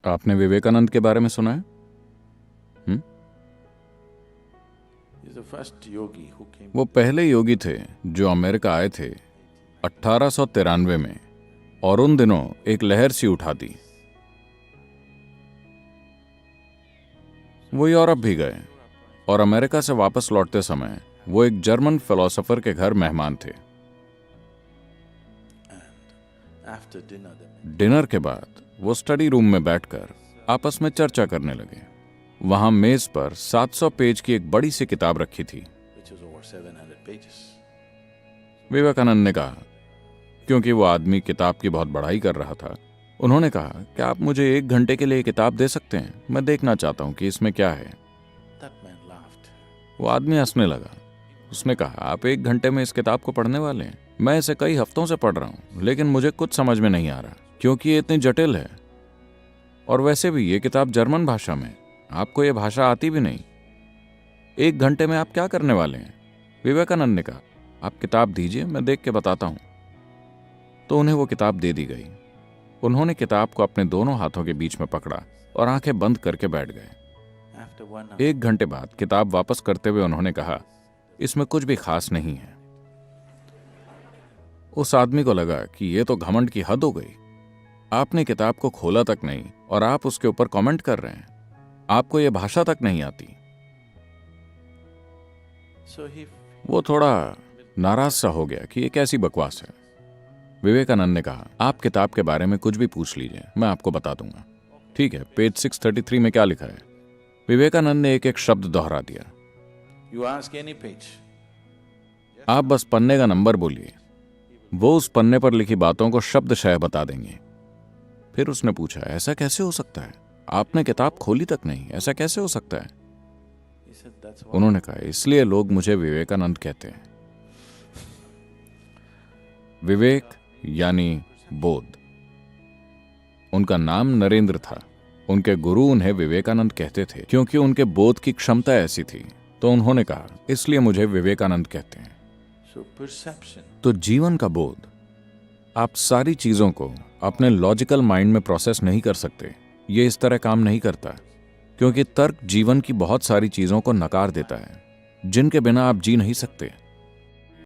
आपने विवेकानंद के बारे में सुना है? हुँ? वो पहले योगी थे जो अमेरिका आए थे 1893 में, और उन दिनों एक लहर सी उठा दी। वो यूरोप भी गए और अमेरिका से वापस लौटते समय वो एक जर्मन फिलोसोफर के घर मेहमान थे। डिनर के बाद वो स्टडी रूम में बैठकर आपस में चर्चा करने लगे। वहां मेज पर 700 पेज की एक बड़ी सी किताब रखी थी। विवेकानंद ने कहा, क्योंकि वो आदमी किताब की बहुत बड़ाई कर रहा था, उन्होंने कहा, क्या आप मुझे 1 घंटे के लिए किताब दे सकते हैं? मैं देखना चाहता हूं कि इसमें क्या है। वो आदमी हंसने लगा। उसने कहा, आप 1 घंटे में इस किताब को पढ़ने वाले हैं? मैं इसे कई हफ्तों से पढ़ रहा हूं, लेकिन मुझे कुछ समझ में नहीं आ रहा, क्योंकि ये इतनी जटिल है। और वैसे भी ये किताब जर्मन भाषा में, आपको ये भाषा आती भी नहीं। 1 घंटे में आप क्या करने वाले हैं? विवेकानंद ने कहा, आप किताब दीजिए, मैं देख के बताता हूं। तो उन्हें वो किताब दे दी गई। उन्होंने किताब को अपने दोनों हाथों के बीच में पकड़ा और आंखें बंद करके बैठ गए। 1 घंटे बाद किताब वापस करते हुए उन्होंने कहा, इसमें कुछ भी खास नहीं है। उस आदमी को लगा कि ये तो घमंड की हद हो गई। आपने किताब को खोला तक नहीं और आप उसके ऊपर कमेंट कर रहे हैं। आपको ये भाषा तक नहीं आती। वो थोड़ा नाराज सा हो गया कि ये कैसी बकवास है। विवेकानंद ने कहा, आप किताब के बारे में कुछ भी पूछ लीजिए, मैं आपको बता दूंगा। ठीक है, पेज 633 में क्या लिखा है? विवेकानंद ने एक एक शब्द दोहरा दिया। आप बस पन्ने का नंबर बोलिए, वो उस पन्ने पर लिखी बातों को शब्दशः बता देंगे। फिर उसने पूछा, ऐसा कैसे हो सकता है? आपने किताब खोली तक नहीं, ऐसा कैसे हो सकता है? उन्होंने कहा, इसलिए लोग मुझे विवेकानंद कहते हैं। विवेक यानी बोध। उनका नाम नरेंद्र था। उनके गुरु उन्हें विवेकानंद कहते थे क्योंकि उनके बोध की क्षमता ऐसी थी। तो उन्होंने कहा, इसलिए मुझे विवेकानंद कहते हैं। तो जीवन का बोध। आप सारी चीजों को अपने लॉजिकल माइंड में प्रोसेस नहीं कर सकते। ये इस तरह काम नहीं करता, क्योंकि तर्क जीवन की बहुत सारी चीजों को नकार देता है जिनके बिना आप जी नहीं सकते।